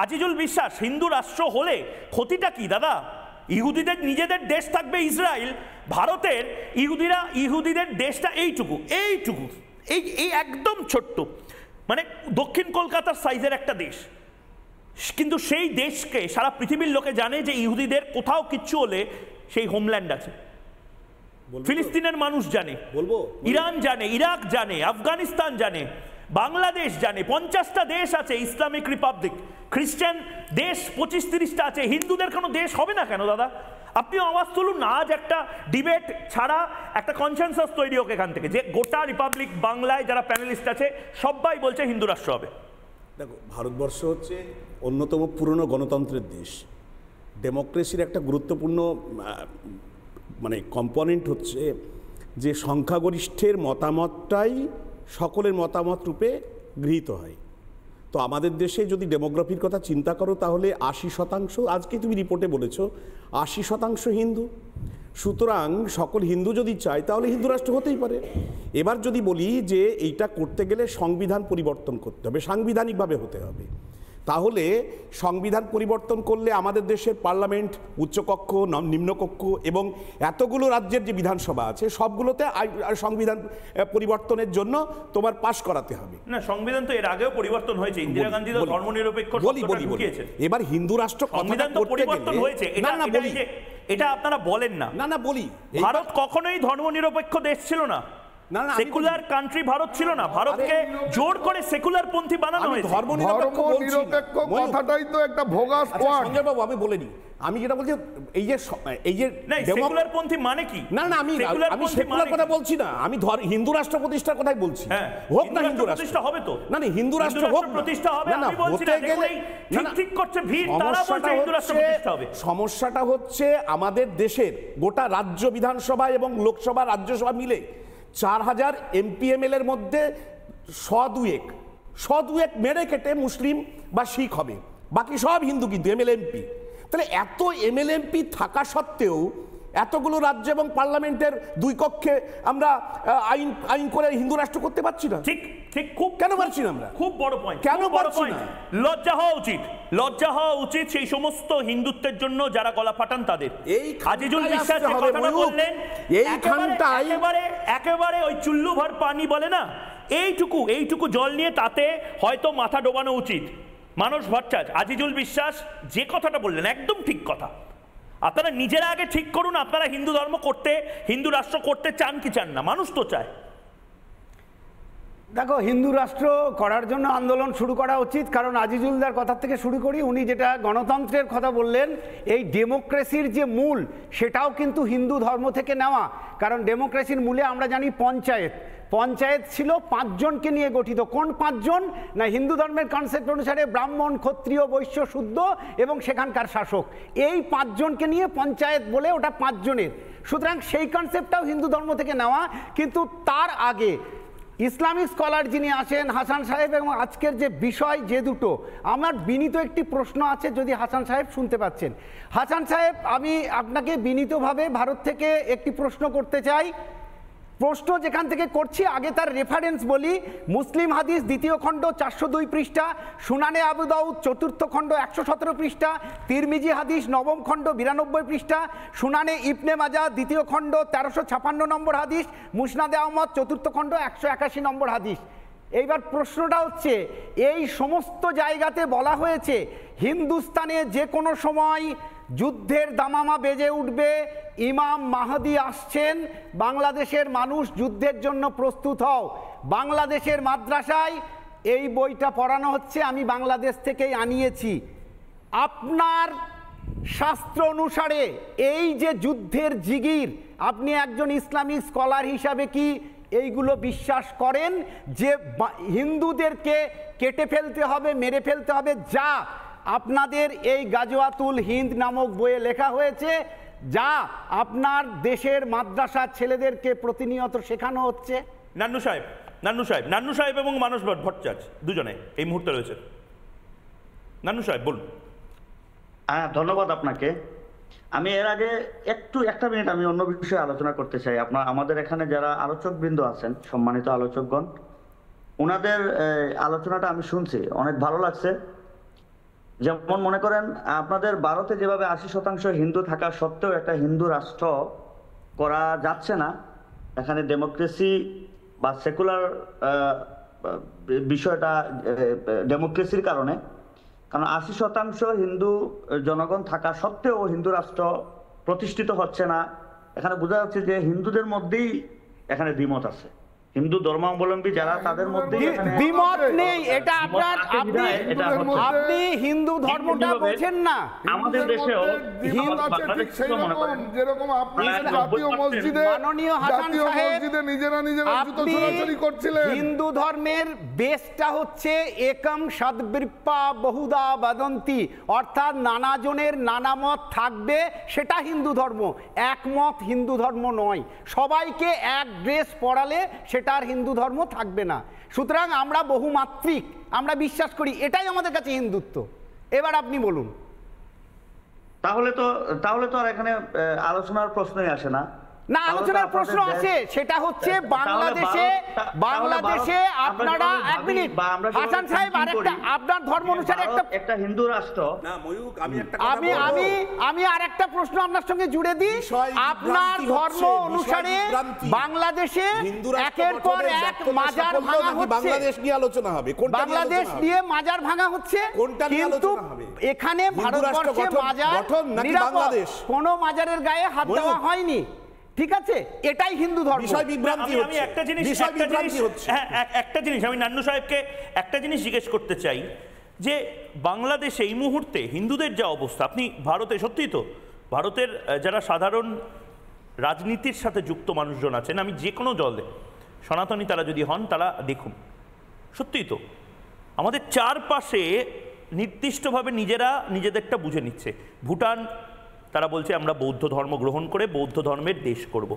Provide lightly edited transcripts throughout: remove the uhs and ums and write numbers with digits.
আজিজুল বিশ্বাস, হিন্দু রাষ্ট্র হলে ক্ষতিটা কি দাদা? ইহুদিদের নিজেদের দেশ থাকবে ইসরায়েল, ভারতের ইহুদিদের দেশটা এইটুকু এইটুকু এই এই একদম ছোট্ট, মানে দক্ষিণ কলকাতার সাইজের একটা দেশ, কিন্তু সেই দেশকে সারা পৃথিবীর লোকে জানে যে ইহুদিদের কোথাও কিচ্ছু হলে সেই হোমল্যান্ড আছে। ফিলিস্তিনের মানুষ জানে, বলবো ইরান জানে, ইরাক জানে, আফগানিস্তান জানে, বাংলাদেশ জানে, 50টা দেশ আছে ইসলামিক রিপাবলিক, খ্রিস্টান দেশ 25-30টা আছে, হিন্দুদের কোনো দেশ হবে না কেন দাদা? আপনিও আওয়াজ তুলুন না, আজ একটা ডিবেট ছাড়া একটা কনসেনসাস তৈরি হোক এখান থেকে যে গোটা রিপাবলিক বাংলায় যারা প্যানেলিস্ট আছে সবাই বলছে হিন্দু রাষ্ট্র হবে। দেখো, ভারতবর্ষ হচ্ছে অন্যতম পুরনো গণতন্ত্রের দেশ। ডেমোক্রেসির একটা গুরুত্বপূর্ণ মানে কম্পোনেন্ট হচ্ছে যে সংখ্যাগরিষ্ঠের মতামতটাই সকলের মতামত রূপে গৃহীত হয়। তো আমাদের দেশে যদি ডেমোগ্রাফির কথা চিন্তা করো তাহলে 80%, আজকে তুমি রিপোর্টে বলেছো 80% হিন্দু। সুতরাং সকল হিন্দু যদি চায় তাহলে হিন্দু রাষ্ট্র হতেই পারে। এবার যদি বলি যে এইটা করতে গেলে সংবিধান পরিবর্তন করতে হবে, সাংবিধানিকভাবে হতে হবে, তাহলে সংবিধান পরিবর্তন করলে আমাদের দেশের পার্লামেন্ট, উচ্চকক্ষ, নিম্নকক্ষ এবং এতগুলো রাজ্যের যে বিধানসভা আছে সবগুলোতে সংবিধান পরিবর্তনের জন্য তোমার পাশ করাতে হবে। না, সংবিধান তো এর আগেও পরিবর্তন হয়েছে, ইন্দিরা গান্ধী তো ধর্মনিরপেক্ষ শব্দটা ঢুকিয়েছেন। এবার হিন্দু রাষ্ট্র সংবিধান তো পরিবর্তন হয়েছে, এটা আপনারা বলেন না। না বলি, ভারত কখনোই ধর্মনিরপেক্ষ দেশ ছিল না, সেকুলার কান্ট্রি ভারত ছিল না, ভারতকে জোর করে সেকুলার পন্থী বানানো হয়েছে। ধর্মনিরপেক্ষ কথাটাই তো একটা ভোগাস ওয়ার্ড। সঞ্জয় বাবু, আমি বলিনি, আমি যেটা বলছি এই যে সেকুলার পন্থী মানে কি? না আমি সেকুলার কথা বলছি না, আমি হিন্দু রাষ্ট্র প্রতিষ্ঠার কথাই বলছি। হোক না হিন্দু রাষ্ট্র হবে তো, না হিন্দু রাষ্ট্র হোক, প্রতিষ্ঠা হবে, আমি বলছি না গেলে ঠিক করছে ভিড়, তারা বলছে হিন্দু রাষ্ট্র প্রতিষ্ঠা হবে। সমস্যাটা হচ্ছে আমাদের দেশের গোটা রাজ্য বিধানসভা এবং লোকসভা রাজ্যসভা মিলে 4000 MPML এর মধ্যে 100-2 মেরে কেটে মুসলিম বা শিখ হবে, বাকি সব হিন্দু কিন্তু MLMP। তাহলে এত MLMP থাকা সত্ত্বেও এতগুলো রাজ্য এবং পার্লামেন্টের 2 কক্ষে আমরা আইন করে হিন্দু রাষ্ট্র করতে পারছি না। ঠিক খুব কেন পারছি না আমরা? খুব বড় পয়েন্ট, কেন পারছি না? লজ্জা হওয়া উচিত সেই সমস্ত হিন্দুত্বের জন্য যারা গলা ফাটান তাদের। এই আজিজুল বিশ্বাস যে কথাটা বললেন, একেবারে ওই চুল্লু ভর পানি বলে না, এইটুকু জল নিয়ে তাতে হয়তো মাথা ডোবানো উচিত। মানস ভট্টাচার্য, আজিজুল বিশ্বাস যে কথাটা বললেন একদম ঠিক কথা। আপনারা নিজেরা আগে ঠিক করুন, আপনারা হিন্দু ধর্ম করতে, হিন্দু রাষ্ট্র করতে চান কি চান না? মানুষ তো চায়। দেখো, হিন্দু রাষ্ট্র করার জন্য আন্দোলন শুরু করা উচিত, কারণ আজিজুলদার কথা থেকে শুরু করি, উনি যেটা গণতন্ত্রের কথা বললেন, এই ডেমোক্রেসির যে মূল সেটাও কিন্তু হিন্দু ধর্ম থেকে নেওয়া। কারণ ডেমোক্রেসির মূলে আমরা জানি পঞ্চায়েত ছিল 5 জনকে নিয়ে গঠিত। কোন 5 জন? না, হিন্দু ধর্মের কনসেপ্ট অনুসারে ব্রাহ্মণ, ক্ষত্রিয়, বৈশ্য, শূদ্র এবং সেখানকার শাসক, এই 5 জনকে নিয়ে পঞ্চায়েত বলে, ওটা 5 জনের। সুতরাং সেই কনসেপ্টটাও হিন্দু ধর্ম থেকে নেওয়া। কিন্তু তার আগে ইসলামিক স্কলার যিনি আছেন হাসান সাহেব, এবং আজকের যে বিষয় যে দুটো, আমার বিনীত একটি প্রশ্ন আছে, যদি হাসান সাহেব শুনতে পাচ্ছেন। হাসান সাহেব, আমি আপনাকে বিনীতভাবে ভারত থেকে একটি প্রশ্ন করতে চাই। প্রশ্ন যেখান থেকে করছি আগে তার রেফারেন্স বলি। মুসলিম হাদিস 2য় খণ্ড 402 পৃষ্ঠা, সুনানে আবু দাউদ 4র্থ খণ্ড 117 পৃষ্ঠা, তিরমিজি হাদিস 9ম খণ্ড 92 পৃষ্ঠা, সুনানে ইবনে মাজাহ 2য় খণ্ড 1356 নম্বর হাদিস, মুসনাদে আহমদ 4র্থ খণ্ড 181 নম্বর হাদিস। এইবার প্রশ্নটা হচ্ছে, এই সমস্ত জায়গাতে বলা হয়েছে হিন্দুস্তানে যে কোনো সময় যুদ্ধের দামামা বেজে উঠবে, ইমাম মাহদি আসছেন, বাংলাদেশের মানুষ যুদ্ধের জন্য প্রস্তুত হও। বাংলাদেশের মাদ্রাসায় এই বইটা পড়ানো হচ্ছে, আমি বাংলাদেশ থেকেই আনিয়েছি। আপনার শাস্ত্র অনুসারে এই যে যুদ্ধের জিগির, আপনি একজন ইসলামিক স্কলার হিসাবে কি এইগুলো বিশ্বাস করেন যে হিন্দুদেরকে কেটে ফেলতে হবে, মেরে ফেলতে হবে, যা আপনাদের এই গাজওয়াতুল হিন্দ নামক বইয়ে লেখা হয়েছে, যা আপনার দেশের মাদ্রাসার ছেলেদেরকে প্রতিনিয়ত শেখানো হচ্ছে? নান্নু সাহেব এবং মানস ভট্টাচার্য দুজনে এই মুহূর্তে রয়েছে। নান্নু সাহেব বলুন। হ্যাঁ, ধন্যবাদ আপনাকে। আমি এর আগে একটা মিনিট আমি অন্য বিষয়ে আলোচনা করতে চাই। আমাদের এখানে যারা আলোচকবৃন্দ আছেন, সম্মানিত আলোচকগণ, ওনাদের আলোচনাটা আমি শুনছি, অনেক ভালো লাগছে। যেমন মনে করেন আপনাদের ভারতে যেভাবে 80% হিন্দু থাকা সত্ত্বেও একটা হিন্দু রাষ্ট্র করা যাচ্ছে না, এখানে ডেমোক্রেসি বা সেকুলার বিষয়টা ডেমোক্রেসির কারণে, কারণ 80% হিন্দু জনগণ থাকা সত্ত্বেও হিন্দু রাষ্ট্র প্রতিষ্ঠিত হচ্ছে না। এখানে বোঝা যাচ্ছে যে হিন্দুদের মধ্যেই এখানে দ্বিমত আছে, হিন্দু ধর্মাবলম্বী যারা তাদের মধ্যে দ্বিমত নেই। এটা আপনার আপনি হিন্দু ধর্মটা বোঝেন না। আমাদের দেশেও যেরকম আপনারা জাতীয় মসজিদে নিজেরা জুতো চোরাচুরি করছিলেন। হিন্দু ধর্মের বেসটা হচ্ছে একম সদ্বৃপ্পা বহুদা বদন্তি, অর্থাৎ নানা জনের নানা মত থাকবে, সেটা হিন্দু ধর্ম। একমত হিন্দু ধর্ম নয়। সবাইকে এক ড্রেস পরালে সেটা আর হিন্দু ধর্ম থাকবে না। সুতরাং আমরা বহুমাত্রিক, আমরা বিশ্বাস করি, এটাই আমাদের কাছে হিন্দুত্ব। এবার আপনি বলুন। তাহলে তো আর এখানে আলোচনার প্রশ্নই আসে না। না, আলোচনার প্রশ্ন আছে, সেটা হচ্ছে বাংলাদেশে আপনারা, এক মিনিট হাসান সাহেব, আরেকটা আপনার ধর্ম অনুসারে একটা হিন্দু রাষ্ট্র। না ময়ূক, আমি আরেকটা প্রশ্ন আপনার সঙ্গে জুড়ে দিই। আপনার ধর্ম অনুসারে বাংলাদেশে একের পর এক মাজার ভাঙা হচ্ছে। বাংলাদেশ নিয়ে আলোচনা হবে, বাংলাদেশ নিয়ে মাজার ভাঙা হচ্ছে, কিন্তু এখানে ভারতবর্ষে মাজার নিরাপদ, কোনো মাজারের গায়ে হাত দেওয়া হয়নি। ঠিক আছে, এটাই হিন্দু ধর্ম। আমি একটা জিনিস আমি নান্নু সাহেবকে একটা জিনিস জিজ্ঞেস করতে চাই, যে বাংলাদেশে এই মুহূর্তে হিন্দুদের যা অবস্থা, আপনি ভারতে, সত্যিই তো ভারতের যারা সাধারণ রাজনীতির সাথে যুক্ত মানুষজন আছেন, আমি যে কোনো দলে সনাতনী তারা যদি হন, তারা দেখুন, সত্যিই তো আমাদের চারপাশে নির্দিষ্টভাবে নিজেরা নিজেদেরটা বুঝে নিচ্ছে। ভুটান, তারা বলছে আমরা বৌদ্ধ ধর্ম গ্রহণ করে বৌদ্ধ ধর্মের দেশ করব।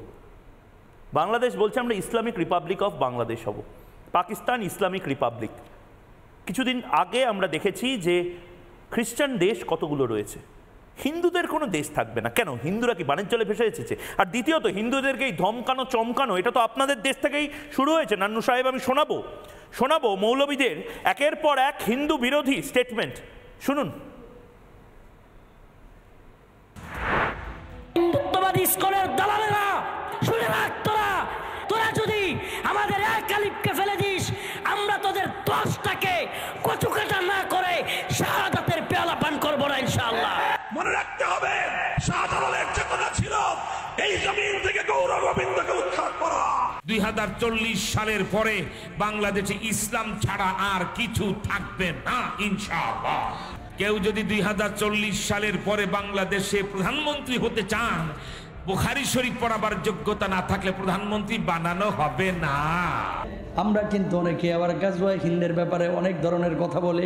বাংলাদেশ বলছে আমরা ইসলামিক রিপাবলিক অফ বাংলাদেশ হব। Pakistan Islamic Republic. কিছুদিন আগে আমরা দেখেছি যে খ্রিস্টান দেশ কতগুলো রয়েছে। হিন্দুদের কোনো দেশ থাকবে না কেন? হিন্দুরা কি বাণিজ্য জলে ভেসে এসেছে? আর দ্বিতীয়ত, হিন্দুদেরকে এই ধমকানো চমকানো, এটা তো আপনাদের দেশ থেকেই শুরু হয়েছে। নান্নু সাহেব, আমি শোনাবো মৌলবীদের একের পর এক হিন্দু বিরোধী স্টেটমেন্ট, শুনুন। হিন্দুত্ববাদী ইসকনের দালালেরা, শুনে রাখ, তোরা যদি আমাদের এক আলিফকে ফেলে দিস, আমরা তোদের 10টাকে কচুকাটা না করে শাহাদাতের পেয়ালা পান করবো না ইনশাআল্লাহ। মনে রাখতে হবে, শাহজালালের চেতনা ছিল এই জমিন থেকে গৌর গোবিন্দকে উদ্ধার করা। 2040 সালের পরে বাংলাদেশে ইসলাম ছাড়া আর কিছু থাকবে না ইনশাআল্লাহ। কেউ যদি 2040 সালের পরে বাংলাদেশে প্রধানমন্ত্রী হতে চান, বুখারী শরীফ পড়াবার যোগ্যতা না থাকলে প্রধানমন্ত্রী বানানো হবে না। আমরা কিন্তু অনেকে আবার গাজওয়া হিন্দের ব্যাপারে অনেক ধরনের কথা বলে।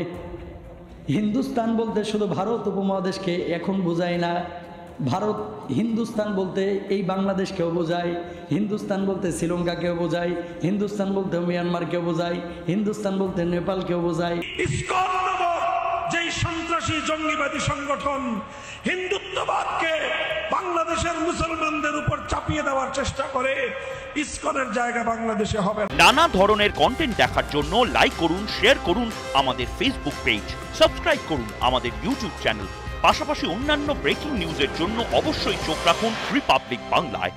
হিন্দুস্তান বলতে শুধু ভারত উপমহাদেশকে এখন বোঝায় না। ভারত, হিন্দুস্তান বলতে এই বাংলাদেশকেও বোঝায়, হিন্দুস্তান বলতে শ্রীলঙ্কাকেও বোঝায়, হিন্দুস্তান বলতে মিয়ানমারকেও বোঝায়, হিন্দুস্তান বলতে নেপালকেও বোঝায়। যেই সন্ত্রাসী জঙ্গিবাদী সংগঠন হিন্দুত্ববাদকে বাংলাদেশের মুসলমানদের উপর চাপিয়ে দেওয়ার চেষ্টা করে, ইসকনের জায়গা বাংলাদেশে হবে। নানা ধরনের কন্টেন্ট দেখার জন্য লাইক করুন, শেয়ার করুন আমাদের ফেসবুক পেজ, সাবস্ক্রাইব করুন আমাদের ইউটিউব চ্যানেল। পাশাপাশি অন্যান্য ব্রেকিং নিউজের জন্য অবশ্যই চোখ রাখুন রিপাবলিক বাংলায়।